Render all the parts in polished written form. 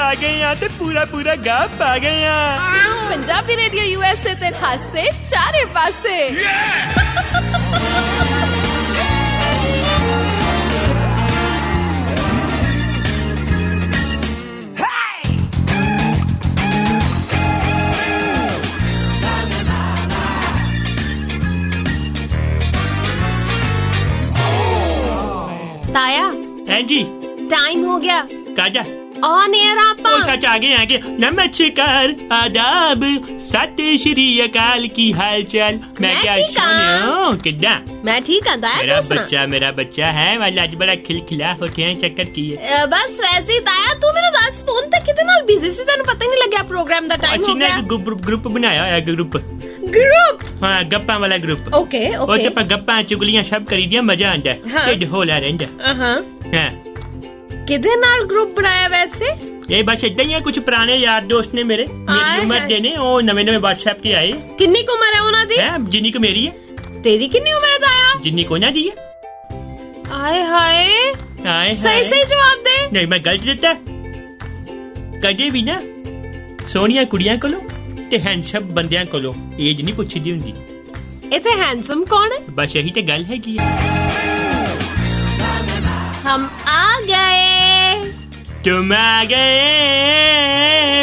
ਆ ਗਏ ਆ ਤੇ ਪੂਰਾ ਪੂਰਾ ਗਾ ਪਾ ਗਏ ਆ। ਪੰਜਾਬੀ ਰੇਡੀਓ USA ਤੇ ਹਾਸੇ ਚਾਰੇ ਪਾਸੇ। ताया हैं जी टाइम हो गया काजा ऑन एयर आप सच आगे नमस्कार आदाब सत श्री अकाल की हाल चाल। मैं क्या सुनियो किदा मैं ठीक हूँ ताया। मेरा बच्चा है वाला आज बड़ा खिलखिला होते हैं चक्कर की है। बस वैसे ही ताया तू मेरा 10 फोन तक कितने नाल बिजी सी तेन पता नहीं लगा प्रोग्राम दा टाइम हो गया। ग्रुप बनाया है ग्रुप हाँ गप्पा वाला ग्रुप। ओके ओके वो गप्पा चुगलियां सब करी दिया मजा आंदा ढिड होला रहंदा। हां किदे नाल ग्रुप बनाया वैसे? ये बस इतना ही है कुछ पुराने यार दोस्त ने मेरी उम्र दे ने ओ नवे व्हाट्सएप के आए। किन्नी को उम्र है उन्हां दी? जिन्नी को मेरी है। तेरी किन्नी उम्र है ताया? जिन्नी को ना दी है। आए हाय सही जवाब दे। नहीं मैं गलत देता कदे भी ना सोनिया कुड़ियां कोलों ते हैंडसम बंदियां कोलों एज नहीं पुछदी हुंदी। इथे हैंडसम कौन है? बस यही तो गल है की हम आ गए। तुम आ गए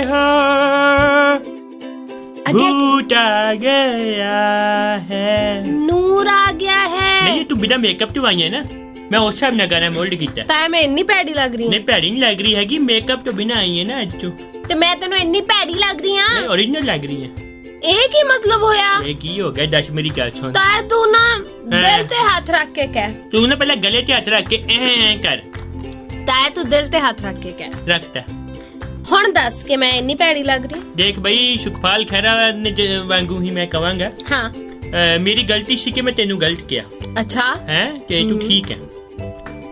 हो भूत आ गया है नूर आ गया है। नहीं तू बिना मेकअप तो आई है ना मैं उस हिसाब ने गाना मोल्ड किया। ताया मैं इन्नी भैड़ी लग रही नहीं भैड़ी नहीं लग रही है कि मेकअप तो बिना आई है ना आज तो मैं तेनू इन्नी भैड़ी लग रही हां। ओरिजिनल लग रही है। एक ही मतलब होया। एक ही हो गया 10 मेरी गल सुन। ताया तू ना दिल ते हाथ रख के कह। तू ना पहले गले ते हाथ रख के कर। ताया तू दिल ते हाथ रख के कह। रखता हुन दस के मैं इन्नी भैड़ी लग रही। देख भाई सुखपाल खैरा ने वांगू ही मैं कहवांगा। हाँ मेरी गलती सी कि मैं तेनू गलत किया। अच्छा है कि तू ठीक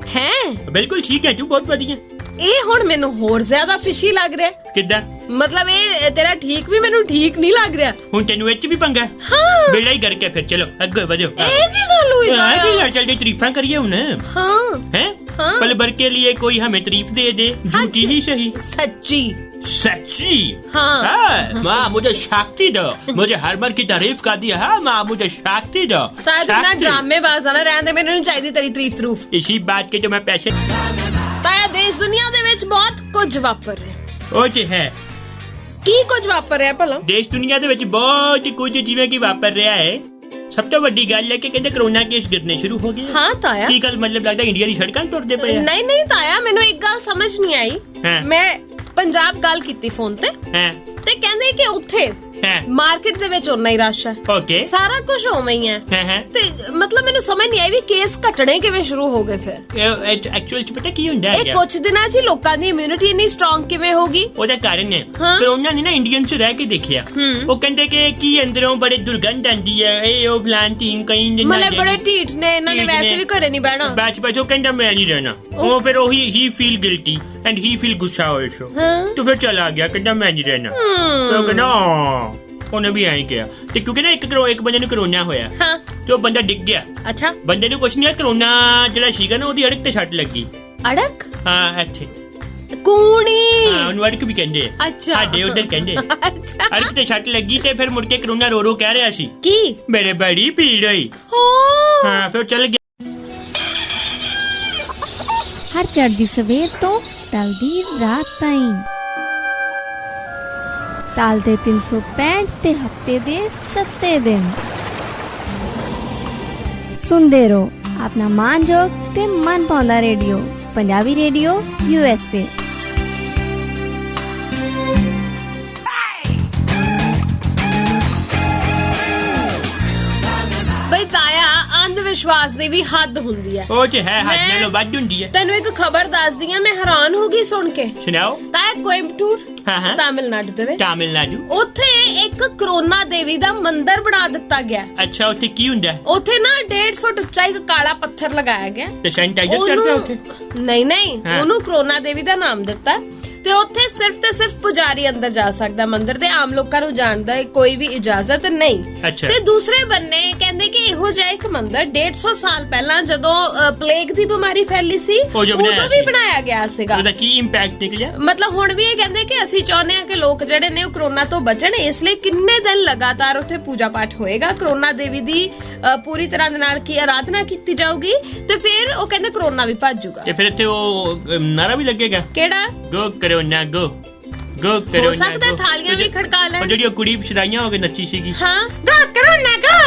है बिल्कुल ठीक है तू बहुत बढ़िया। ਇਹ ਹੁਣ ਮੈਨੂੰ ਹੋਰ ਜ਼ਿਆਦਾ ਫਿਸ਼ੀ ਲੱਗ ਰਿਹਾ। ਕਿੱਦਾਂ मतलब ਇਹ ਤੇਰਾ ਠੀਕ ਵੀ ਮੈਨੂੰ ਠੀਕ ਨਹੀਂ ਲੱਗ ਰਿਹਾ। ਹੁਣ ਤੈਨੂੰ ਇਹ ਚ ਵੀ ਪੰਗਾ ਹਾਂ ਬੇੜਾ ਹੀ ਕਰਕੇ ਫਿਰ ਚਲੋ ਅੱਗੇ ਵਧੋ। ਇਹ ਕੀ ਗੱਲ ਹੋਈ ਤਾਇਆ? ਕੀ ਗੱਲ ਚੱਲਦੀ ਤਾਰੀਫਾਂ करिए ਹੁਣ। हाँ हैं पल भर के लिए कोई हमें तारीफ दे दे झूठी ही सही सच्ची सच्ची। हाँ माँ मुझे शक्ति दो मुझे हर बार की तारीफ कर दी है माँ मुझे शक्ति दो। ताया ड्रामेबाज ना रहने दे मैंने चाहिए तेरी तारीफ तरूफ। इसी बात के तो मैं पैसे ਤਾਇਆ ਦੇਸ਼ ਦੁਨੀਆ ਦੇ ਵਿੱਚ ਬਹੁਤ ਕੁਝ ਵਾਪਰ ਰਿਹਾ। ਉਹ ਤੇ ਹੈ ਕੀ ਕੁਝ ਵਾਪਰ ਰਿਹਾ ਭਲਾ? ਦੇਸ਼ ਦੁਨੀਆ ਦੇ ਵਿੱਚ ਬਹੁਤ ਕੁਝ ਜਿਵੇਂ ਕਿ ਵਾਪਰ ਰਿਹਾ ਹੈ। ਸਭ ਤੋਂ ਵੱਡੀ ਗੱਲ ਹੈ ਕਿ ਕਹਿੰਦੇ ਕਰੋਨਾ ਕੇਸ ਗਿਰਨੇ ਸ਼ੁਰੂ ਹੋ ਗਏ। ਹਾਂ ਤਾਇਆ ਕੀ ਗੱਲ ਮਤਲਬ ਲੱਗਦਾ ਇੰਡੀਆ ਦੀ ਸੜਕਾਂ ਟੁੱਟਦੇ ਪਏ ਆ। ਨਹੀਂ ਤਾਇਆ ਮੈਨੂੰ ਇੱਕ ਗੱਲ ਸਮਝ ਨਹੀਂ ਆਈ। ਮੈਂ ਪੰਜਾਬ ਗੱਲ ਕੀਤੀ ਫੋਨ ਤੇ ਤੇ ਕਹਿੰਦੇ ਕਿ ਉੱਥੇ ਮਾਰਕੀਟ ਦੇ ਵਿੱਚ ਉਨਾ ਹੀ ਰਸ਼ ਹੈ। ਓਕੇ ਸਾਰਾ ਕੁਝ ਉਵੇਂ ਹੀ ਹੈ ਤੇ ਮਤਲਬ ਮੈਨੂੰ ਸਮਝ ਨਹੀਂ ਆਈ ਵੀ ਕੇਸ ਘਟਣੇ ਕਿਵੇਂ ਸ਼ੁਰੂ ਹੋ ਗਏ ਫਿਰ। ਐਕਚੁਅਲ ਚ ਪਤਾ ਕੀ ਹੁੰਦਾ ਹੈ ਇਹ ਕੁਝ ਦਿਨਾਂ 'ਚ ਲੋਕਾਂ ਦੀ ਇਮਿਊਨਿਟੀ ਇੰਨੀ ਸਟਰੋਂਗ ਕਿਵੇਂ ਹੋਗੀ? ਉਹਦਾ ਕਾਰਨ ਹੈ ਕਰੋਨਾ ਨੇ ਨਾ ਇੰਡੀਅਨ ਚ ਰਹਿ ਕੇ ਦੇਖਿਆ। ਉਹ ਕਹਿੰਦੇ ਕਿ ਕੀ ਅੰਦਰੋਂ ਬੜੇ ਦੁਰਗੰਧ ਆਂਦੀ ਹੈ ਇਹ ਉਹ ਪਲਾਂਟਿੰਗ ਕਈ ਮਤਲਬ ਬੜੇ ਢੀਠ ਨੇ ਇਹਨਾਂ ਨੇ ਵੈਸੇ ਵੀ ਘਰੇ ਨਹੀਂ ਬਹਿਣਾ। ਬਾਅਦ ਉਹ ਕਹਿੰਦਾ ਮੈਂ ਨਹੀਂ ਰਹਿਣਾ। ਉਹ ਫਿਰ ਉਹੀ he feel guilty and he feel ਗੁੱਸਾ ਆਲਸੋ तो फिर चला गया कहना मैं नहीं रहना। तो कहना ਉਹਨੇ ਵੀ ਐਂ ਕਿਹਾ ਤੇ ਕਿਉਂਕਿ ਨਾ ਇੱਕ ਬੰਦੇ ਨੂੰ ਕਰੋਨਾ ਹੋਇਆ ਤੇ ਉਹ ਬੰਦਾ ਡਿੱਗ ਗਿਆ। ਅੱਛਾ ਬੰਦੇ ਨੂੰ ਕੁਛ ਨਹੀਂ ਹੋਇਆ ਕਰੋਨਾ ਜਿਹੜਾ ਸੀਗਾ ਨਾ ਉਹਦੀ ਅੜਕ ਤੇ ਛੱਟ ਲੱਗੀ। ਅੜਕ? ਹਾਂ ਇੱਥੇ ਕੂਣੀ ਉਹਨੂੰ ਅੜਕ ਵੀ ਕਹਿੰਦੇ ਆ। ਅੱਛਾ ਸਾਡੇ ਉਧਰ ਕਹਿੰਦੇ ਅੜਕ ਤੇ ਛੱਟ ਲੱਗੀ ਤੇ ਫਿਰ ਮੁੜ ਕੇ ਕਰੋਨਾ ਰੋ ਰੋ ਕਹਿ ਰਿਹਾ ਸੀ ਕੀ ਮੇਰੇ ਬੜੀ ਪੀੜ ਹੋਈ। ਹਾਂ ਫਿਰ ਚੱਲ ਗਿਆ। हर चढ़दी सवेर तो टलदी रात ताईं साल दे 365 ते हफ्ते दे 7 दिन सुनदे रहो अपना मानजोग ते मन पाउंदा रेडियो पंजाबी रेडियो USA। ਬਈ ਤਾਇਆ ਅੰਧ ਵਿਸ਼ਵਾਸ ਦੀ ਵੀ ਹੱਦ ਹੁੰਦੀ ਹੈ। ਉਹ ਤੇ ਹੈ ਹੱਦ ਨਾਲੋਂ ਵੱਧ ਹੁੰਦੀ ਹੈ। ਤੈਨੂੰ ਇੱਕ ਖਬਰ ਦੱਸਦੀ ਆ ਮੈਂ ਹੈਰਾਨ ਹੋ ਗਈ ਸੁਣ ਕੇ। ਸੁਣਾਓ। ਤਾਇਆ ਕੋਇੰਬਟੂਰ ਤਾਮਿਲਨਾਡੂ ਦੇ ਵਿੱਚ ਤਾਮਿਲਨਾਡੂ ਉੱਥੇ ਇੱਕ ਕਰੋਨਾ ਦੇਵੀ ਦਾ ਮੰਦਿਰ ਬਣਾ ਦਿੱਤਾ ਗਿਆ। ਅੱਛਾ ਉੱਥੇ ਕੀ ਹੁੰਦਾ? ਉੱਥੇ ਨਾ 1.5 ਫੁੱਟ ਉੱਚਾ ਇੱਕ ਕਾਲਾ ਪੱਥਰ ਲਗਾਇਆ ਗਿਆ ਤੇ ਸੈਨੀਟਾਈਜ਼ਰ ਚੱਲਦਾ ਉੱਥੇ? ਨਹੀਂ ਉਹਨੂੰ ਕਰੋਨਾ ਦੇਵੀ ਦਾ ਨਾਮ ਦਿੱਤਾ ਤੇ ਉੱਥੇ ਸਿਰਫ ਤੇ ਸਿਰਫ ਪੁਜਾਰੀ ਅੰਦਰ ਜਾ ਸਕਦਾ ਮੰਦਿਰ ਦੇ, ਆਮ ਲੋਕਾਂ ਨੂੰ ਜਾਣ ਦਾ ਕੋਈ ਵੀ ਇਜਾਜ਼ਤ ਨਹੀਂ। ਤੇ ਦੂਸਰੇ ਬੰਨੇ ਕਹਿੰਦੇ ਕਿ ਇਹੋ ਜਿਹਾ ਇੱਕ ਮੰਦਿਰ 150 ਸਾਲ ਪਹਿਲਾਂ ਜਦੋਂ ਪਲੇਗ ਦੀ ਬਿਮਾਰੀ ਫੈਲੀ ਸੀ ਉਦੋਂ ਵੀ ਬਣਾਇਆ ਗਿਆ ਸੀਗਾ। ਉਹਦਾ ਕੀ ਇੰਪੈਕਟ ਨਿਕਲਿਆ? ਮਤਲਬ ਹੁਣ ਵੀ ਇਹ ਕਹਿੰਦੇ ਕਿ ਅਸੀਂ ਚਾਹੁੰਦੇ ਹਾਂ ਕਿ ਲੋਕ ਜਿਹੜੇ ਨੇ ਉਹ ਕਰੋਨਾ ਤੋਂ ਬਚਣ, ਇਸ ਲਈ ਕਿੰਨੇ ਦਿਨ ਲਗਾਤਾਰ ਉੱਥੇ ਪੂਜਾ ਪਾਠ ਹੋਏਗਾ, ਕਰੋਨਾ ਦੇਵੀ ਦੀ ਪੂਰੀ ਤਰ੍ਹਾਂ ਦੇ ਨਾਲ ਕੀ ਆਰਾਧਨਾ ਕੀਤੀ ਜਾਊਗੀ, ਤੇ ਫਿਰ ਉਹ ਕਹਿੰਦੇ ਕਰੋਨਾ ਵੀ ਭੱਜ ਜਾਊਗਾ। ਤੇ ਫਿਰ ਇੱਥੇ ਉਹ ਨਾਰਾ ਵੀ ਲੱਗੇਗਾ, ਕਿਹੜਾ? ਗੋ ਕਰੋਨਾ ਗੋ, ਗੋ ਕਰੋਨਾ। ਹੋ ਸਕਦਾ ਥਾਲੀਆਂ ਵੀ ਖੜਕਾ ਲੈਣ। ਉਹ ਜਿਹੜੀ ਉਹ ਕੁੜੀ ਛੜਾਈਆਂ ਹੋ ਕੇ ਨੱਚੀ ਸੀਗੀ, ਹਾਂ, ਗੋ ਕਰੋਨਾ ਗੋ,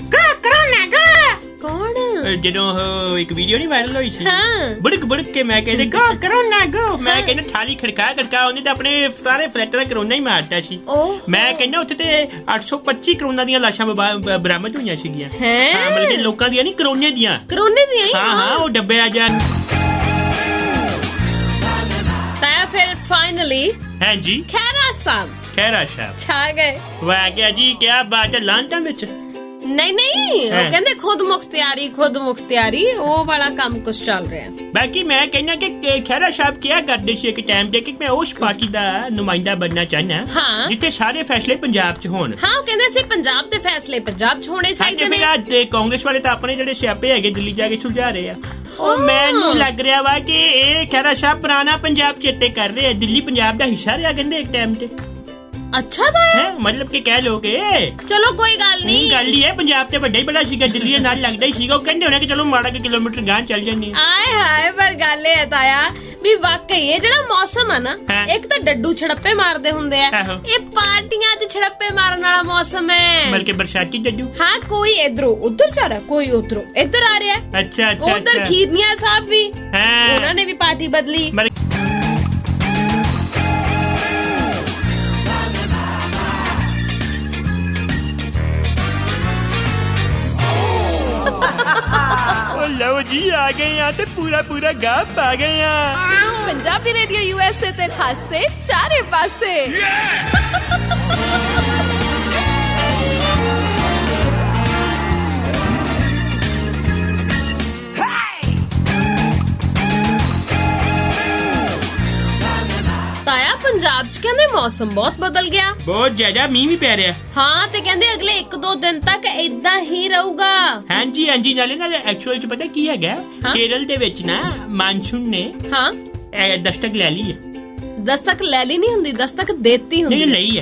ਗੋ ਕਰੋਨਾ ਗੋ। ਕੌਣ? ਜਦੋਂ ਉਹ ਇੱਕ ਵੀਡੀਓ ਨਹੀਂ ਵਾਇਰਲ ਹੋਈ ਸੀ, ਹਾਂ, ਬੜਕ ਬੜਕ ਕੇ ਮੈਂ ਕਹਿੰਦੇ ਗੋ ਕਰੋਨਾ ਗੋ, ਮੈਂ ਕਹਿੰਦਾ ਥਾਲੀ ਖੜਕਾ ਉਹਨੇ ਤਾਂ ਆਪਣੇ ਸਾਰੇ ਫਲੈਟ ਦਾ ਕਰੋਨਾ ਹੀ ਮਾਰਤਾ ਸੀ। ਮੈਂ ਕਹਿੰਦਾ ਉੱਥੇ ਤੇ 825 ਕਰੋਨਾ ਦੀਆਂ ਲਾਸ਼ਾਂ ਬਰਾਮਦ ਹੋਈਆਂ ਸੀਗੀਆਂ। ਹਾਂ, ਮਤਲਬ ਕਿ ਲੋਕਾਂ ਦੀਆਂ ਨਹੀਂ, ਕਰੋਨੇ ਦੀਆਂ। ਹਾਂ, ਉਹ ਡੱਬੇ ਆ ਜਾਣ। ਤਾਂ ਫਿਰ ਫਾਈਨਲੀ ਹਾਂਜੀ, ਖੈਰਾ ਸਾਹਿਬ ਛਾ ਗਏ। ਵਾਹ ਗਿਆ ਜੀ, ਕੀ ਬਾਤ ਹੈ। ਲਾਂਟਾਂ ਵਿੱਚ ਨਹੀਂ, ਉਹ ਕਹਿੰਦੇ ਖੁਦ ਮੁਖਤਿਆਰੀ ਉਹ ਵਾਲਾ ਕੰਮ ਕੁਝ ਚੱਲ ਰਿਹਾ। ਬਾਕੀ ਮੈਂ ਕਹਿੰਦਾ ਕਿ ਖੈਰਾ ਸਾਹਿਬ ਕਿਹਾ ਕਰਦੇ ਸੀ ਇੱਕ ਟਾਈਮ ਤੇ ਕਿ ਮੈਂ ਉਸ ਪਾਰਟੀ ਦਾ ਨੁਮਾਇੰਦਾ ਬਣਨਾ ਚਾਹੁੰਦਾ ਜਿੱਥੇ ਸਾਰੇ ਫੈਸਲੇ ਪੰਜਾਬ 'ਚ ਹੋਣ। ਹਾਂ, ਉਹ ਕਹਿੰਦੇ ਸੀ ਪੰਜਾਬ ਦੇ ਫੈਸਲੇ ਪੰਜਾਬ 'ਚ ਹੋਣੇ ਚਾਹੀਦੇ ਨੇ। ਤੇ ਕਾਂਗਰਸ ਵਾਲੇ ਤਾਂ ਆਪਣੇ ਜਿਹੜੇ ਸਿਆਪੇ ਹੈਗੇ ਦਿੱਲੀ ਜਾ ਕੇ ਸੁਲਝਾ ਰਹੇ ਆ। ਉਹ ਮੈਨੂੰ ਲੱਗ ਰਿਹਾ ਵਾ ਕਿ ਇਹ ਖੈਰਾ ਸਾਹਿਬ ਪੁਰਾਣਾ ਪੰਜਾਬ ਚੇਤੇ ਕਰ ਰਹੇ ਆ। ਦਿੱਲੀ ਪੰਜਾਬ ਦਾ ਹਿੱਸਾ ਰਿਹਾ ਕਹਿੰਦੇ ਇੱਕ ਟਾਈਮ ਤੇ। ਅੱਛਾ ਤਾਂ ਹੈ, ਮਤਲਬ ਕਿ ਕਹਿ ਲੋਗੇ। ਚਲੋ ਕੋਈ ਗੱਲ ਨਹੀਂ, ਗੱਲ ਹੀ ਹੈ ਪੰਜਾਬ ਤੇ ਵੱਡਾ ਹੀ ਬੜਾ ਸੀਗਾ, ਦਿੱਲੀ ਦੇ ਨਾਲ ਲੱਗਦਾ ਹੀ ਸੀਗਾ। ਉਹ ਕਹਿੰਦੇ ਹੋਣੇ ਕਿ ਚਲੋ ਮਾੜਾ ਕਿ ਕਿਲੋਮੀਟਰ ਗਾਂ ਚੱਲ ਜਾਂਦੇ। ਆਏ ਹਾਏ, ਪਰ ਗੱਲ ਇਹ ਤਾਇਆ ਵੀ ਵਾਕਈ ਇਹ ਜਿਹੜਾ ਮੌਸਮ ਆ ਨਾ, ਇੱਕ ਤਾਂ ਡੱਡੂ ਛੜੱਪੇ ਮਾਰਦੇ ਹੁੰਦੇ ਆ, ਇਹ ਪਾਰਟੀਆਂ 'ਚ ਛੜੱਪੇ ਮਾਰਨ ਵਾਲਾ ਮੌਸਮ ਹੈ। ਬਲਕਿ ਬਰਸਾਤੀ ਡੱਡੂ। ਹਾਂ, ਕੋਈ ਇਧਰੋਂ ਉਧਰ ਜਾ ਰਿਹਾ, ਕੋਈ ਉਧਰੋਂ ਇੱਧਰ ਆ ਰਿਹਾ। ਅੱਛਾ, ਉਧਰ ਖੀਰਨੀਆ ਸਾਹਿਬ ਵੀ, ਉਹਨਾਂ ਨੇ ਵੀ ਪਾਰਟੀ ਬਦਲੀ। ਲਓ ਜੀ, ਆ ਗਏ ਆ ਤੇ ਪੂਰਾ ਗਾਪ ਆ ਗਏ ਆ। ਪੰਜਾਬੀ ਰੇਡੀਓ USA ਤੇ ਹਾਸੇ ਚਾਰੇ ਪਾਸੇ। ਤਾਇਆ ਪੰਜਾਬ 'ਚ ਕਹਿੰਦੇ ਮੌਸਮ ਬਹੁਤ ਬਦਲ ਗਿਆ, ਬਹੁਤ ਜ਼ਿਆਦਾ ਮੀਂਹ ਵੀ ਪੈ ਰਿਹਾ। ਹਾਂ, ਤੇ ਕਹਿੰਦੇ ਅਗਲੇ 1-2 ਦਿਨ ਤੱਕ ਏਦਾਂ ਹੀ ਰਹੂਗਾ। ਹਾਂਜੀ, ਨਾਲੇ ਐਕਚੁਅਲ 'ਚ ਪਤਾ ਕੀ ਹੈਗਾ, ਕੇਰਲ ਦੇ ਵਿੱਚ ਨਾ ਮਾਨਸੂਨ ਨੇ ਦਸਤਕ ਲੈ ਲਈ ਹੈ। ਦਸਤਕ ਲੈ ਲਈ ਨਹੀਂ ਹੁੰਦੀ, ਦਸਤਕ ਦੇਤੀ ਹੁੰਦੀ। ਨਹੀਂ,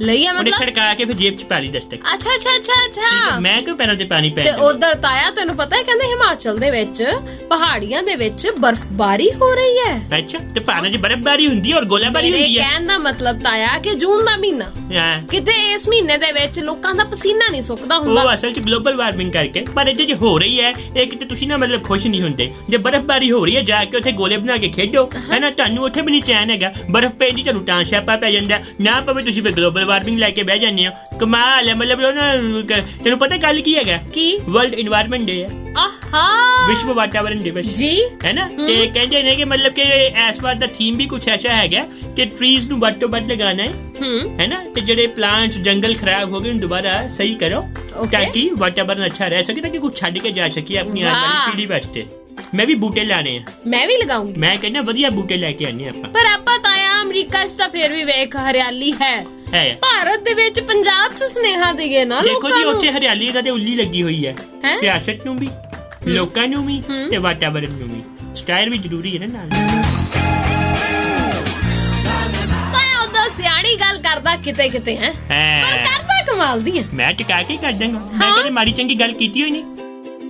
ਲਈ ਆ ਮਤਲਬ ਖੜਕਾ ਕੇ ਫਿਰ ਜੇਬ 'ਚ ਪਾ ਲਈ ਦਸਤਕ। ਅੱਛਾ। ਮੈਂ ਕਿਉਂ ਪੈਰਾਂ ਤੇ ਪਾਣੀ ਪੈ ਤੇ ਉਧਰ ਤਾਇਆ ਤੈਨੂੰ ਪਤਾ ਹੈ ਕਹਿੰਦੇ ਹਿਮਾਚਲ ਦੇ ਵਿੱਚ ਪਹਾੜੀਆਂ ਦੇ ਵਿੱਚ ਬਰਫ਼ਬਾਰੀ ਹੋ ਰਹੀ ਹੈ। ਅੱਛਾ, ਤੇ ਪਹਾੜਾਂ 'ਚ ਬਰਫ਼ਬਾਰੀ ਹੁੰਦੀ ਹੈ ਔਰ ਗੋਲਾਬਾਰੀ ਹੁੰਦੀ ਹੈ। ਕਹਿਣ ਦਾ ਮਤਲਬ ਤਾਇਆ ਕਿ ਜੂਨ ਦਾ ਮਹੀਨਾ ਕਿਤੇ ਇਸ ਮਹੀਨੇ ਦੇ ਵਿੱਚ ਲੋਕਾਂ ਦਾ ਪਸੀਨਾ ਨਹੀਂ ਸੁੱਕਦਾ ਹੁੰਦਾ। ਉਹ ਅਸਲ 'ਚ ਗਲੋਬਲ ਵਾਰਮਿੰਗ ਕਰਕੇ। ਪਰ ਇਹ ਜੇ ਹੋ ਰਹੀ ਹੈ ਇਹ ਕਿਤੇ ਤੁਸੀਂ ਨਾ ਮਤਲਬ ਖੁਸ਼ ਨਹੀਂ ਹੁੰਦੇ। ਜੇ ਬਰਫ਼ਬਾਰੀ ਹੋ ਰਹੀ ਹੈ ਜਾ ਕੇ ਉੱਥੇ ਗੋਲੇ ਬਣਾ ਕੇ ਖੇਡੋ, ਹੈਨਾ, ਤੁਹਾਨੂੰ ਉੱਥੇ ਵੀ ਨਹੀਂ ਚੈਨ ਹੈਗਾ। ਬਰਫ਼ ਪੈਂਦੀ ਤੁਹਾਨੂੰ ਤਾਂ ਸਿਆਪਾ ਪੈ ਜਾਂਦਾ, ਨਾ ਪਵੇ ਤੁਸੀਂ ਫਿਰ ਗਲੋਬਲ ਵਾਰਮਿੰਗ ਲੈ ਕੇ ਬਹਿ ਜਾਂਦੇ ਹੋ। ਕਮਾਲ ਹੈ। ਮਤਲਬ ਤੈਨੂੰ ਪਤਾ ਗੱਲ ਕੀ ਹੈਗਾ? ਕੀ? ਵਰਲਡ ਇਨਵਾਇਰਨਮੈਂਟ ਡੇ ਹੈ। ਵਿਸ਼ਵ ਵਾਤਾਵਰਨ ਦਿਵਸ ਜੀ, ਹੈ ਨਾ। ਤੇ ਕਹਿੰਦੇ ਨੇ ਕਿ ਮਤਲਬ ਕਿ ਇਸ ਵਾਰ ਦਾ ਥੀਮ ਵੀ ਕੁਛ ਐਸਾ ਹੈਗਾ ਕਿ ਟਰੀਜ਼ ਨੂੰ ਵੱਧ ਤੋਂ ਵੱਧ ਲਗਾਉਣਾ ਹੈ ਨਾ, ਤੇ ਜਿਹੜੇ ਪਲਾਂਟਸ ਜੰਗਲ ਖਰਾਬ ਹੋ ਗਏ ਦੁਬਾਰਾ ਸਹੀ ਕਰੋ ਤਾਂ ਕਿ ਵਾਤਾਵਰਨ ਅੱਛਾ ਰਹਿ ਸਕੇ, ਤਾਂ ਕਿ ਕੁਛ ਛੱਡ ਕੇ ਜਾ ਸਕੀਏ ਆਪਣੀ ਆਉਣ ਵਾਲੀ ਪੀੜ੍ਹੀ ਵਾਸਤੇ। ਮੈਂ ਵੀ ਬੂਟੇ ਲਾਣੇ ਆ, ਮੈਂ ਵੀ ਲਗਾਉਂਗੀ। ਮੈਂ ਕਹਿੰਦਾ ਵਧੀਆ ਬੂਟੇ ਲੈ ਕੇ ਆਨੇ ਆਪਾਂ। ਪਰ ਆਪਾਂ ਤਾਂ ਅਮਰੀਕਾ 'ਚ ਤਾਂ ਫੇਰ ਵੀ ਵੇਖ ਹਰਿਆਲੀ ਹੈ। ਭਾਰਤ ਦੇ ਵਿੱਚ ਪੰਜਾਬ 'ਚ ਸੁਨੇਹਾ ਦੇਈਏ ਨਾ ਲੋਕਾਂ ਨੂੰ। ਦੇਖੋ ਜੀ, ਉੱਥੇ ਹਰਿਆਲੀ ਦਾ ਤੇ ਉੱਲੀ ਲੱਗੀ ਹੋਈ ਹੈ, ਸਿਆਸਤ ਨੂੰ ਵੀ, ਲੋਕਾਂ ਨੂੰ ਵੀ ਤੇ ਵਾਤਾਵਰਨ ਨੂੰ ਵੀ। ਸਟਾਈਲ ਵੀ ਜ਼ਰੂਰੀ ਹੈ ਨਾ ਨਾਲ। ਉਹਦਾ ਸਿਆਣੀ ਗੱਲ ਕਰਦਾ ਕਿਤੇ ਕਿਤੇ ਹੈ, ਪਰ ਕਰਦਾ ਕਮਾਲ ਦੀ ਹੈ। ਮੈਂ ਟਿਕਾ ਕੇ ਕਰ ਦਾਂਗਾ। ਮੈਂ ਕਦੇ ਮਾੜੀ ਚੰਗੀ ਗੱਲ ਕੀਤੀ ਹੋਈ ਨਹੀਂ।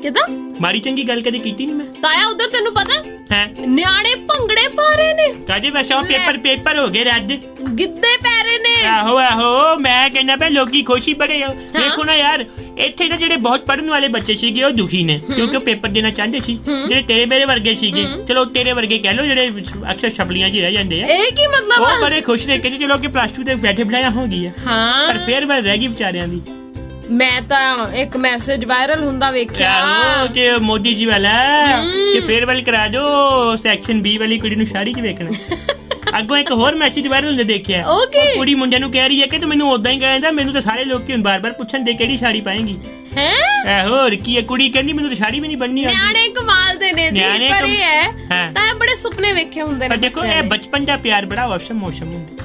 ਕਿਦਾਂ ਮਾੜੀ ਚੰਗੀ ਗੱਲ ਕਦੇ ਕੀਤੀ ਨਹੀਂ ਮੈਂ। ਤਾਇਆ ਉਧਰ ਤੈਨੂੰ ਪਤਾ ਹੈ ਨਿਆਣੇ ਭੰਗੜੇ ਪਾ ਰਹੇ ਨੇ। ਕਾਹਦੇ ਵੈਸੇ ਉਹ ਪੇਪਰ ਹੋ ਗਏ ਰੱਦ, ਗਿੱਧੇ ਪੈ ਰਹੇ ਨੇ। ਆਹੋ ਮੈਂ ਕਹਿੰਦਾ ਪਿਆ ਲੋਕੀ ਖੁਸ਼ੀ ਬੜੇ ਆ। ਦੇਖੋ ਨਾ ਯਾਰ, ਇੱਥੇ ਤਾਂ ਜਿਹੜੇ ਬਹੁਤ ਪੜ੍ਹਨ ਵਾਲੇ ਬੱਚੇ ਸੀਗੇ ਉਹ ਦੁਖੀ ਨੇ ਕਿਉਂਕਿ ਉਹ ਪੇਪਰ ਦੇਣਾ ਚਾਹੁੰਦੇ ਸੀ। ਜਿਹੜੇ ਤੇਰੇ ਮੇਰੇ ਵਰਗੇ ਸੀਗੇ, ਚਲੋ ਤੇਰੇ ਵਰਗੇ ਕਹਿ ਲੋ, ਜਿਹੜੇ ਅਕਸਰ ਛਪਲੀਆਂ 'ਚ ਰਹਿ ਜਾਂਦੇ ਆ, ਇਹ ਕੀ ਮਤਲਬ? ਉਹ ਬੜੇ ਖੁਸ਼ ਨੇ, ਕਹਿੰਦੇ ਚਲੋ ਕਿ ਪਲੱਸ 2 ਤੇ ਬੈਠੇ ਬਿਠਾਇਆ ਹੋ ਗਈ ਆ, ਪਰ ਫੇਰ ਮੈਂ ਰਹਿ ਗਈ ਵਿਚਾਰਿਆਂ ਦੀ। ਮੈਂ ਤਾਂ ਇੱਕ ਮੈਸੇਜ ਵਾਇਰਲ ਹੁੰਦਾ ਵੇਖਿਆ ਕਿ ਮੋਦੀ ਜੀ ਵਾਲਾ ਕਿ ਫੇਅਰਵੈਲ ਕਰਾ ਦੋ ਸੈਕਸ਼ਨ B ਵਾਲੀ ਕੁੜੀ ਨੂੰ ਸਾੜੀ 'ਚ ਵੇਖਣਾ। ਅੱਗੋਂ ਇੱਕ ਹੋਰ ਮੈਸੇਜ ਵਾਇਰਲ ਹੁੰਦੇ ਦੇਖਿਆ, ਕੁੜੀ ਮੁੰਡਿਆਂ ਨੂੰ ਕਹਿ ਰਹੀ ਹੈ ਕਿ ਤੂੰ ਮੈਨੂੰ ਉਦਾਂ ਹੀ ਕਹਿੰਦਾ, ਮੈਨੂੰ ਤਾਂ ਸਾਰੇ ਲੋਕੀ ਹੁਣ ਬਾਰ-ਬਾਰ ਪੁੱਛਣ ਦੇ ਕਿਹੜੀ ਸਾੜੀ ਪਾਏਂਗੀ। ਹੈ ਹੋਰ ਕੀ ਹੈ, ਕੁੜੀ ਕਹਿੰਦੀ ਮੈਨੂੰ ਤਾਂ ਸਾੜੀ ਵੀ ਨਹੀਂ ਬੰਨਣੀ ਆਉਂਦੀ। ਨਿਆਣੇ ਕਮਾਲ ਦੇ ਨੇ ਜੀ, ਨਿਆਣੇ ਪਰ ਇਹ ਹੈ ਹਾਂ। ਤਾਂ ਇਹ ਬੜੇ ਸੁਪਨੇ ਵੇਖੇ ਹੁੰਦੇ ਨੇ ਪਰ ਦੇਖੋ ਬੱਚਿਆਂ ਇਹ ਨੇ। ਬਚਪਨ ਦਾ ਪਿਆਰ ਬੜਾ ਔਸਮ ਮੌਸਮ ਹੁੰਦਾ,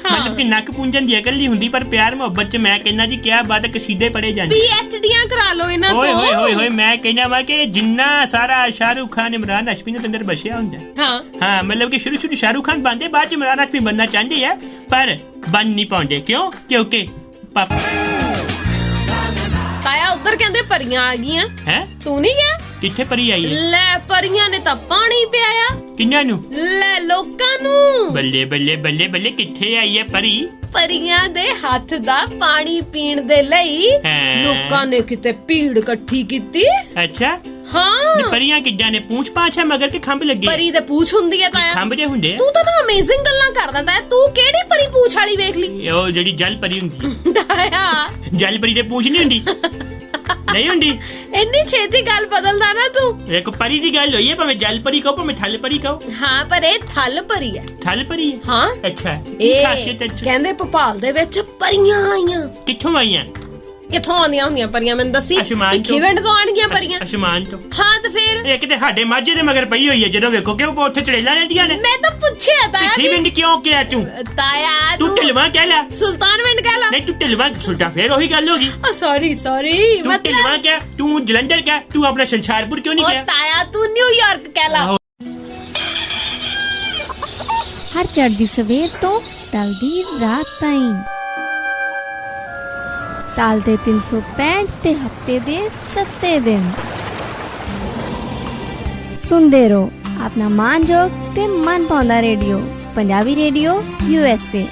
ਹਾਂ। ਮਤਲਬ ਕਿ ਨੱਕ ਪੂੰਝਣ ਦੀ ਅਕਲ ਨਹੀਂ ਹੁੰਦੀ, ਪਰ ਪਿਆਰ ਮੁਹੱਬਤ ਚ ਮੈਂ ਕਹਿੰਦਾ ਜੀ ਕਿਆ ਬਾਤ ਹੈ, ਕਸੀਦੇ ਪੜੇ ਜਾਂਦੇ। PhDਆਂ ਕਰਾ ਲਓ ਇਹਨਾਂ ਓਏ ਹੋਏ ਹੋਏ ਤੋਂ। ਹੋਏ, ਮੈਂ ਕਹਿੰਦਾ ਵਾ ਕਿ ਜਿੰਨਾ ਸਾਰਾ ਸ਼ਾਹਰੁਖ ਖਾਨ ਇਮਰਾਨ ਹਾਸ਼ਮੀ ਦੇ ਅੰਦਰ ਬਸਿਆ ਹੁੰਦਾ। ਹਾਂ ਹਾਂ ਮਤਲਬ ਕਿ ਸ਼ੁਰੂ ਸ਼ਾਹਰੁਖ ਖਾਨ ਬਣਦੇ, ਬਾਅਦ ਚ ਇਮਰਾਨ ਹਾਸ਼ਮੀ ਬਣਨਾ ਚਾਹੁੰਦੇ ਆ ਪਰ ਬਣ ਨਹੀਂ ਪਾਉਂਦੇ। ਕਿਉਂ? ਕਿਉਂਕਿ ਪਾਪਾ ਤਾਇਆ ਉੱਧਰ ਕਹਿੰਦੇ ਪਰੀਆਂ ਆ ਗਈਆਂ, ਹੈ ਤੂੰ ਨਹੀਂ ਗਿਆ? ਕਿੱਥੇ ਪਰੀ ਆਈ ਹੈ? ਲੈ ਪਰੀਆਂ ਨੇ ਤਾਂ ਪਾਣੀ ਪਿਆਇਆ, ਕਿੰਨਾਂ ਨੂੰ? ਲੈ ਲੋਕਾਂ ਨੂੰ। ਬੱਲੇ ਬੱਲੇ ਬੱਲੇ ਬੱਲੇ, ਕਿੱਥੇ ਆਈ ਹੈ ਪਰੀ? ਪਰੀਆਂ ਦੇ ਹੱਥ ਦਾ ਪਾਣੀ ਪੀਣ ਦੇ ਲਈ ਹੈਂ। ਲੋਕਾਂ ਨੇ ਕਿਤੇ ਭੀੜ ਇਕੱਠੀ ਕੀਤੀ। ਅੱਛਾ, ਹਾਂ ਨੇ ਪਰੀਆਂ ਕਿੱਦਾਂ ਨੇ? ਪੂੰਛ ਪਾਛ ਹੈ ਮਗਰ ਤੇ ਖੰਭ ਲੱਗੇ? ਪਰੀ ਤੇ ਪੂਛ ਹੁੰਦੀ ਹੈ ਤਾਇਆ। ਖੰਭ ਜੇ ਹੁੰਦੇ ਆ। ਤੂੰ ਤਾਂ ਨਾ ਅਮੇਜ਼ਿੰਗ ਗੱਲਾਂ ਕਰਦਾ ਤਾਇਆ, ਤੂੰ ਕਿਹੜੀ ਪਰੀ ਪੂਛ ਵਾਲੀ ਵੇਖ ਲਈ? ਉਹ ਜਿਹੜੀ ਜਲ ਪਰੀ ਹੁੰਦੀ ਹੈ। ਤਾਇਆ ਜਲ ਪਰੀ ਦੇ ਪੂੰਛ ਨਹੀਂ ਹੁੰਦੀ? ਨਹੀਂ ਹੁੰਦੀ। ਇੰਨੀ ਛੇਤੀ ਗੱਲ ਬਦਲਦਾ ਨਾ ਤੂੰ। ਦੇਖੋ ਪਰੀ ਦੀ ਗੱਲ ਹੋਈ ਹੈ, ਭਾਵੇਂ ਜਲ ਪਰੀ ਕਹੋ ਭਾਵੇਂ ਥਲ ਪਰੀ ਕਹੋ। ਹਾਂ ਪਰ ਇਹ ਥਲ ਪਰੀ ਹੈ। ਥਲ ਪਰੀ ਹੈ? ਹਾਂ ਅੱਛਾ, ਕੀ ਖਾਸੀਅਤ ਹੈ? ਕਹਿੰਦੇ ਭੋਪਾਲ ਦੇ ਵਿੱਚ ਪਰੀਆਂ ਆਈਆਂ। ਕਿੱਥੋਂ ਆਈਆਂ? ਕਿੱਥੋਂ ਆਉਂਦੀਆਂ ਹੁੰਦੀਆਂ ਪਰੀਆਂ ਮੈਨੂੰ ਦੱਸੀ? ਅਸਮਾਨ ਤੋਂ। ਖਿਵੰਡ ਤੋਂ ਆਣਗੀਆਂ ਪਰੀਆਂ। ਅਸਮਾਨ ਤੋਂ। ਹਾਂ ਤੇ ਫਿਰ ਇਹ ਕਿਤੇ ਸਾਡੇ ਮਾਝੇ ਦੇ ਮਗਰ ਪਈ ਹੋਈ ਹੈ, ਜਦੋਂ ਵੇਖੋ ਕਿ ਉਹ ਉੱਥੇ ਚੜੇਲਾਂ ਰਹਿੰਦੀਆਂ ਨੇ। ਮੈਂ ਤਾਂ ਪੁੱਛਿਆ ਤਾਇਆ ਖੀਵਿੰਡ ਕਿਉਂ ਕਿਹਾ ਤੂੰ? ਤਾਇਆ ਤੂੰ ਢਿਲਵਾ ਕਹਿ ਲੈ। ਸੁਲਤਾਨਵਿੰਡ ਕਹਿ ਲਾ। ਨਹੀਂ ਤੂੰ ਢਿਲਵਾ ਸੁਲਟਾ, ਫੇਰ ਉਹੀ ਗੱਲ ਹੋ ਗਈ। ਸੌਰੀ ਤੂੰ ਢਿਲਵਾ ਕਹਿ, ਤੂੰ ਜਲੰਧਰ ਕਹਿ, ਤੂੰ ਆਪਣਾ ਸੰਸਾਰਪੁਰ ਕਿਉਂ ਨਹੀਂ ਕਿਹਾ? ਤਾਇਆ ਤੂੰ ਨਿਊਯਾਰਕ ਕਹਿ ਲਾ। ਹਰ ਚੜ੍ਹਦੀ ਸਵੇਰ ਤੋਂ ਢਲਦੀ ਰਾਤ ਤਾਈਂ, ਸਾਲ ਦੇ 365 ਤੇ ਹਫਤੇ ਦੇ 7 ਦਿਨ ਸੁਣਦੇ ਰਹੋ ਆਪਣਾ ਮਾਨਯੋਗ ਤੇ ਮਨ ਪਾਉਂਦਾ ਰੇਡੀਓ, ਪੰਜਾਬੀ ਰੇਡੀਓ USA।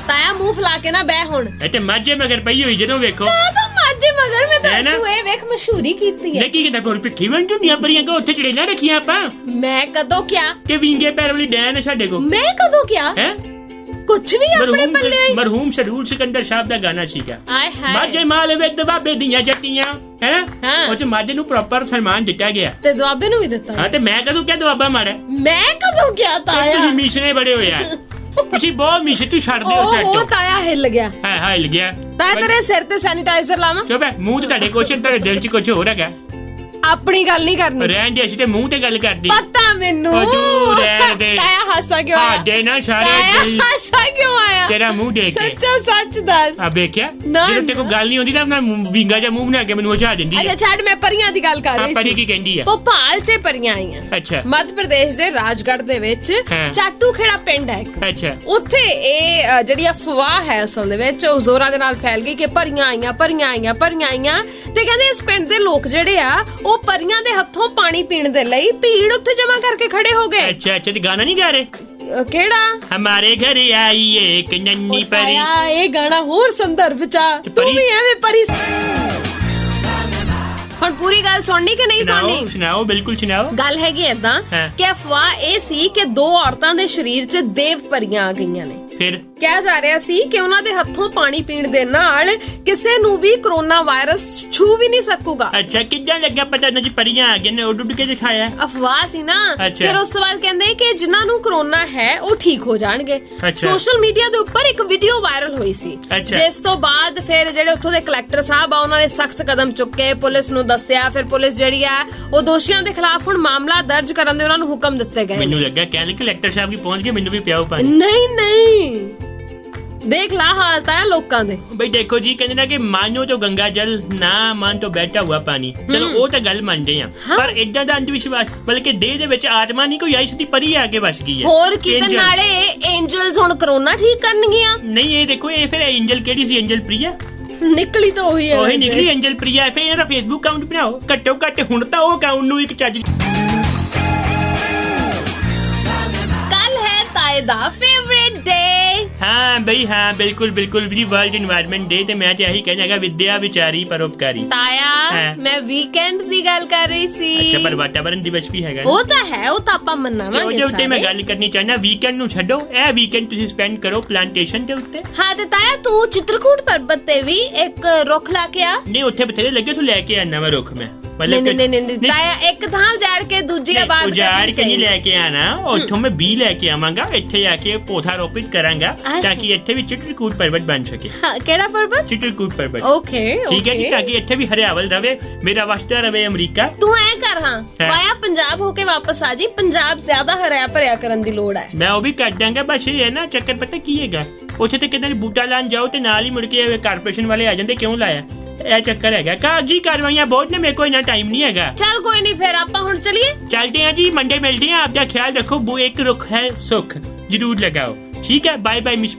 ਤਾਇਆ ਮੂੰਹ ਫਲਾ ਕੇ ਨਾ ਬਹਿ ਹੁਣ। ਇਹ ਤੇ ਮਾਝੇ ਮਗਰ ਪਈ ਹੋਈ, ਜਦੋਂ ਵੇਖੋ। ਤਾਂ ਮਾਝੇ ਮਗਰ ਮੈਂ ਹੈ ਨਾ? ਤਾਂ ਤੂੰ ਇਹ ਵੇਖ ਮਸ਼ਹੂਰੀ ਕੀਤੀ ਹੈ। ਲੈ ਕੀ ਕਹਿੰਦਾ ਫਿਰ ਭਿੱਖੀ ਵੰਡ ਹੁੰਦੀਆਂ ਪਰੀਆਂ ਕੋ ਉੱਥੇ ਚੜੇਲਾਂ ਰੱਖੀਆਂ ਆਪਾਂ ਮੈਂ ਕਦੋਂ ਕਿਹਾ? ਕਿ ਵਿੰਗੇ ਪੈਰ ਵਾਲੀ ਡੈਨ ਹੈ ਸਾਡੇ ਕੋ। ਮੈਂ ਕਦੋਂ ਕਿਹਾ? ਹੈ ਕੁਝ ਵੀ ਆਪਣੇ ਪੱਲੇ ਆਈ। ਮਰਹੂਮ ਸਰੂਰ ਸਿਕੰਦਰ ਸਾਹਿਬ ਦਾ ਗਾਣਾ ਸੀਗਾ, ਆਏ ਹਾਏ। ਮਾਝੇ ਮਾਲ ਵਿੱਚ ਦਬਾਬੇ ਦੀਆਂ ਜੱਟੀਆਂ, ਹੈ ਹਾਂ। ਉਹ ਚ ਮਾਝੇ ਨੂੰ ਪ੍ਰੋਪਰ ਸਨਮਾਨ ਦਿੱਤਾ ਗਿਆ। ਤੇ ਦੁਆਬੇ ਨੂੰ ਵੀ ਦਿੱਤਾ। ਹਾਂ ਤੇ ਮੈਂ ਕਦੋਂ ਕਿਹਾ ਦੁਆਬਾ ਮਾੜਾ? ਮੈਂ ਕਦੋਂ ਕਿਹਾ ਤਾਇਆ? ਤੁਸੀਂ ਮਿਸ਼ਨੇ ਬੜੇ ਹੋ ਯਾਰ, ਤੁਸੀਂ ਬਹੁਤ ਮਿਸ਼ੇ, ਤੂੰ ਛੱਡ ਦਿਓ ਉਹ ਛੱਡੋ। ਤਾਇਆ ਹਿੱਲ ਗਿਆ। ਹਾਂ ਹਾਂ ਹਿਲ ਗਿਆ। ਤਾਇਆ ਤੇਰੇ ਸਿਰ ਤੇ ਸੈਨੀਟਾਈਜ਼ਰ ਲਾਵਾਂ? ਚੁੱਪ ਹੈ, ਮੂੰਹ ਤੇ ਤੁਹਾਡੇ ਕੁਛ, ਤੁਹਾਡੇ ਦਿਲ 'ਚ ਕੁਛ ਹੋਰ ਹੈਗਾ। ਆਪਣੀ ਗੱਲ ਨਹੀਂ ਕਰਨੀ। ਰਹਿਣ ਦੇ, ਅਸੀਂ ਤੇ ਮੂੰਹ ਤੇ ਗੱਲ ਕਰਦੀ। ਪਤਾ ਮੈਨੂੰ। ਉਹ ਤੂੰ ਰਹਿਣ ਦੇ। ਤਾਇਆ ਹਾਸਾ ਕਿਉਂ ਆਇਆ? ਸਾਡੇ ਨਾ ਸਾਰੇ ਤਾਇਆ ਦਿਲ ਹਾਸਾ ਕਿਉਂ ਆਇਆ? ਤੇਰਾ ਮੂੰਹ ਦੇਖ ਕੇ। ਸੱਚੋ ਸੱਚ ਦੱਸ। ਆ ਵੇਖਿਆ, ਨਾ, ਜਦੋਂ ਤੇ ਕੋਈ ਗੱਲ ਨਹੀਂ ਹੁੰਦੀ ਤਾਂ ਆਪਣਾ ਵਿੰਗਾ ਜਿਹਾ ਮੂੰਹ ਬਣਾ ਕੇ ਮੈਨੂੰ ਹਸਾ ਦਿੰਦੀ ਅੱਛਾ ਹੈ। ਛੱਡ, ਮੈਂ ਪਰੀਆਂ ਦੀ ਗੱਲ ਕਰ ਆ ਰਹੀ ਪਰੀ ਸੀ। ਕੀ ਕਹਿੰਦੀ ਆ? ਭੋਪਾਲ 'ਚ ਪਰੀਆਂ ਆਈਆਂ। ਅੱਛਾ ਮੱਧ ਪ੍ਰਦੇਸ਼ ਦੇ ਰਾਜਗੜ੍ਹ ਦੇ ਵਿੱਚ ਹਾਂ। ਚਾਟੂ ਖੇੜਾ ਪਿੰਡ ਹੈ ਇੱਕ। ਅੱਛਾ ਉੱਥੇ ਇਹ ਜਿਹੜੀ ਅਫਵਾਹ ਹੈ ਅਸਲ ਦੇ ਵਿੱਚ ਉਹ ਜ਼ੋਰਾਂ ਦੇ ਨਾਲ ਫੈਲ ਗਈ ਕਿ ਪਰੀਆਂ ਆਈਆਂ ਪਰੀਆਂ ਆਈਆਂ ਪਰੀਆਂ ਆਈਆਂ, ਤੇ ਕਹਿੰਦੇ ਇਸ ਪਿੰਡ ਦੇ ਲੋਕ ਜਿਹੜੇ ਆ ਉਹ ਪਰੀਆਂ ਦੇ ਹੱਥੋਂ ਪਾਣੀ ਪੀਣ ਦੇ ਲਈ ਭੀੜ ਉੱਥੇ ਜਮਾ ਕਰਕੇ ਖੜੇ ਹੋ ਗਏ। ਅੱਛਾ ਤੇ ਗਾਣਾ ਨਹੀਂ ਗਾ ਰਹੇ? ਕਿਹੜਾ? ਹਮਾਰੇ ਘਰ ਆਈ ਇੱਕ ਨੰਨੀ ਪਰੀ। ਤਾਇਆ ਇਹ ਗਾਣਾ ਹੋਰ ਸੰਦਰਭ ਚ ਆ। ਤੂੰ ਪਰੀ- ਵੀ ਐਵੇਂ ਪਰੀ। ਹੁਣ ਪੂਰੀ ਗੱਲ ਸੁਣਨੀ ਕਿ ਨਹੀਂ ਸੁਣਾਓ ਸੁਣਨੀ? ਸੁਣਾਓ, ਬਿਲਕੁਲ ਸੁਣਾਓ। ਗੱਲ ਹੈਗੀ ਏਦਾਂ ਹਾਂ। ਕਿ ਅਫਵਾਹ ਇਹ ਸੀ ਕਿ ਦੋ ਔਰਤਾਂ ਦੇ ਸਰੀਰ 'ਚ ਦੇਵ ਪਰੀਆਂ ਆ ਗਈਆਂ ਨੇ। ਫਿਰ ਕਿਹਾ ਜਾ ਰਿਹਾ ਸੀ ਕਿ ਉਹਨਾਂ ਦੇ ਹੱਥੋਂ ਪਾਣੀ ਪੀਣ ਦੇ ਨਾਲ ਕਿਸੇ ਨੂੰ ਵੀ ਕਰੋਨਾ ਵਾਇਰਸ ਛੂ ਵੀ ਨਹੀਂ ਸਕੂਗਾ। ਅੱਛਾ ਕਿੱਦਾਂ ਲੱਗਾ ਪਤਾ ਨਾ ਜੀ ਪਰੀਆਂ ਆ ਗਈਆਂ ਨੇ, ਉੱਡ ਉੱਡ ਕੇ ਦਿਖਾਇਆ? ਅਫਵਾਹ ਸੀ ਨਾ। ਅੱਛਾ। ਫਿਰ ਉਸ ਤੋਂ ਬਾਅਦ ਕਹਿੰਦੇ ਕਿ ਜਿਨ੍ਹਾਂ ਨੂੰ ਕਰੋਨਾ ਹੈ ਉਹ ਠੀਕ ਹੋ ਜਾਣਗੇ। ਅੱਛਾ। ਸੋਸ਼ਲ ਮੀਡੀਆ ਦੇ ਉੱਪਰ ਇੱਕ ਵੀਡੀਓ ਵਾਇਰਲ ਹੋਈ ਸੀ, ਅੱਛਾ। ਜਿਸ ਤੋਂ ਬਾਅਦ ਫਿਰ ਜਿਹੜੇ ਉੱਥੋਂ ਦੇ ਕਲੈਕਟਰ ਸਾਹਿਬ ਆ ਉਹਨਾਂ ਨੇ ਸਖਤ ਕਦਮ ਚੁੱਕੇ, ਪੁਲਿਸ ਨੂੰ ਦੱਸਿਆ। ਫਿਰ ਪੁਲਿਸ ਜਿਹੜੀ ਆ ਉਹ ਦੋਸ਼ੀਆਂ ਦੇ ਖਿਲਾਫ ਹੁਣ ਮਾਮਲਾ ਦਰਜ ਕਰਨ ਦੇ ਉਹਨਾਂ ਨੂੰ ਹੁਕਮ ਦਿੱਤੇ ਗਏ। ਮੈਨੂੰ ਲੱਗਾ ਕਹਿੰਦੇ ਕਲੈਕਟਰ ਸਾਹਿਬ ਕੀ ਪਹੁੰਚ ਗਏ, ਮੈਨੂੰ ਵੀ ਪਿਆਓ ਪਾਣੀ। ਨਹੀਂ ਨਹੀਂ, ਦੇਖ ਲਾ ਹਾਲਤ ਹੈ ਲੋਕਾਂ ਦੇ। ਬਈ ਦੇਖੋ ਜੀ, ਕਹਿੰਦੇ ਨਾ ਕਿ ਮਾਨੋ तो गंगा जल ना मान तो बहता हुआ पानी। ਚਲੋ ਉਹ ਤਾਂ ਗੱਲ ਮੰਨਦੇ ਆ, ਪਰ ਏਦਾਂ ਦਾ ਅੰਧ ਵਿਸ਼ਵਾਸ, ਬਲਕਿ ਦੇਹ ਦੇ ਵਿੱਚ ਆਤਮਾ ਨਹੀਂ ਕੋਈ ਆਈ, ਸਿੱਧੀ ਪਰੀ ਆ ਕੇ ਵਸ ਗਈ ਹੈ। ਹੋਰ ਕੀ, ਤੇ Angel। ਨਾਲੇ ਐਂਜਲਸ ਹੁਣ ਕਰੋਨਾ ਠੀਕ ਕਰਨਗੀਆਂ। ਨਹੀਂ ਇਹ ਦੇਖੋ, ਇਹ ਫਿਰ ਐਂਜਲ ਕਿਹੜੀ ਸੀ? ਐਂਜਲ ਪ੍ਰਿਆ ਨਿਕਲੀ ਤਾਂ ਉਹੀ ਹੈ। ਉਹੀ ਨਿਕਲੀ ਐਂਜਲ ਪ੍ਰਿਆ। ਫਿਰ ਇਹਦਾ ਫੇਸਬੁੱਕ ਅਕਾਊਂਟ ਬਣਾਓ, ਘੱਟੋ ਘੱਟ ਹੁਣ ਤਾਂ ਉਹ ਅਕਾਊਂਟ ਨੂੰ ਇੱਕ ਚੱਜ। ਕੱਲ ਹੈ ਤਾਏ ਦਾ ਫੇਵਰੇਟ ਡੇ। ਹਾਂ ਬਈ ਹਾਂ, ਬਿਲਕੁਲ ਬਿਲਕੁਲ ਵੀ ਵਰਲਡ ਇਨਵਾਇਰਨਮੈਂਟ ਡੇ। ਤੇ ਮੈਂ ਤੇ ਇਹੀ ਕਹਿਣਾ ਹੈਗਾ, ਵਿਦਿਆ ਵਿਚਾਰੀ ਪਰਉਪਕਾਰੀ। ਤਾਇਆ ਹਾਂ। ਮੈਂ ਵੀਕਐਂਡ ਦੀ ਗੱਲ ਕਰ ਰਹੀ ਸੀ। ਅੱਛਾ, ਪਰ ਵਾਤਾਵਰਨ ਦਿਵਸ ਵੀ ਹੈਗਾ ਨਾ। ਉਹ ਤਾਂ ਹੈ, ਉਹ ਤਾਂ ਆਪਾਂ ਤੇ ਮਨਾਵਾਂਗੇ ਉਹਦੇ ਉੱਤੇ ਮੈਂ ਸਾਰੇ। ਗੱਲ ਕਰਨੀ ਚਾਹੁੰਦਾ, ਵੀਕਐਂਡ ਨੂੰ ਛੱਡੋ, ਇਹ ਵੀਕਐਂਡ ਤੁਸੀਂ ਸਪੈਂਡ ਕਰੋ ਪਲਾਂਟੇਸ਼ਨ ਦੇ ਉੱਤੇ। ਹਾਂ ਤੇ ਤਾਇਆ ਤੂੰ ਚਿੱਤਰਕੂਟ ਪਰਬਤ ਤੇ ਵੀ ਇੱਕ ਰੁੱਖ ਲਾ ਕੇ ਆ। ਨਹੀਂ ਉੱਥੇ ਬਥੇਰੇ ਲੱਗੇ, ਤੂੰ ਲੈ ਕੇ ਆਣਾ ਵਾ ਰੁੱਖ ਮੈਂ। मतलब ਨਹੀਂ ਤਾਇਆ ਇੱਕ ਥਾਂ ਉਜਾੜ ਕੇ ਦੂਜੀ ਆਬਾਦ ਉਜਾੜ ਕੇ ਨਹੀਂ ਲੈ ਕੇ ਆਣਾ, ਉੱਥੋਂ ਮੈਂ ਬੀ ਲੈ ਕੇ ਆਵਾਂਗਾ, ਇੱਥੇ ਆ ਕੇ ਪੌਦਾ ਰੋਪਿਤ ਕਰਾਂਗਾ ਤਾਂ ਕਿ ਇੱਥੇ ਵੀ ਚਿੱਟਰਕੂਟ ਪਰਬਤ ਬਣ ਸਕੇ। ਕਿਹੜਾ ਪਰਬਤ? ਚਿੱਟਰਕੂਟ ਪਰਬਤ। ਓਕੇ ਠੀਕ ਹੈ ਜੀ, ਤਾਂ ਕਿ ਇੱਥੇ ਵੀ ਹਰਿਆਵਲ ਰਵੇ, ਮੇਰਾ ਵਸਦਾ ਰਵੇ ਅਮਰੀਕਾ। ਤੂੰ ਐ ਕਰ ਹਾਂ ਵਾਇਆ ਪੰਜਾਬ ਹੋ ਕੇ ਵਾਪਸ ਆ ਜੀ, ਪੰਜਾਬ ਜ਼ਿਆਦਾ ਹਰਿਆ ਭਰਿਆ ਕਰਨ ਦੀ ਲੋੜ ਹੈ। ਮੈਂ ਉਹ ਵੀ ਕਰ ਦਾਂਗਾ, ਬਸ ਇਹ ਹੈ ਨਾ ਚੱਕਰ ਪਤਾ ਕੀ ਹੈਗਾ, ਉੱਥੇ ਤੇ ਕਿਤੇ ਬੂਟਾ ਲਾਣ ਜਾਓ ਤੇ ਨਾਲ ਹੀ ਮੁੜ ਕੇ ਕਾਰਪੋਰੇਸ਼ਨ ਵਾਲੇ ਆ ਜਾਂਦੇ, ਕਿਉਂ ਲਾਇਆ, ਇਹ ਚੱਕਰ ਹੈਗਾ। ਕਾਗਜ਼ੀ ਕਾਰਵਾਈਆਂ ਬਹੁਤ ਨੇ, ਮੇਰੇ ਕੋਲ ਇੰਨਾ ਟਾਈਮ ਨਹੀਂ ਹੈਗਾ। ਚੱਲ ਕੋਈ ਨਹੀਂ, ਫਿਰ ਆਪਾਂ ਹੁਣ ਚਲੀਏ। चलते हैं जी, मंडे मिलते हैं। आपका ख्याल रखो, वो एक रुख है सुख जरूर लगाओ। ठीक है, बाय बाय मिश।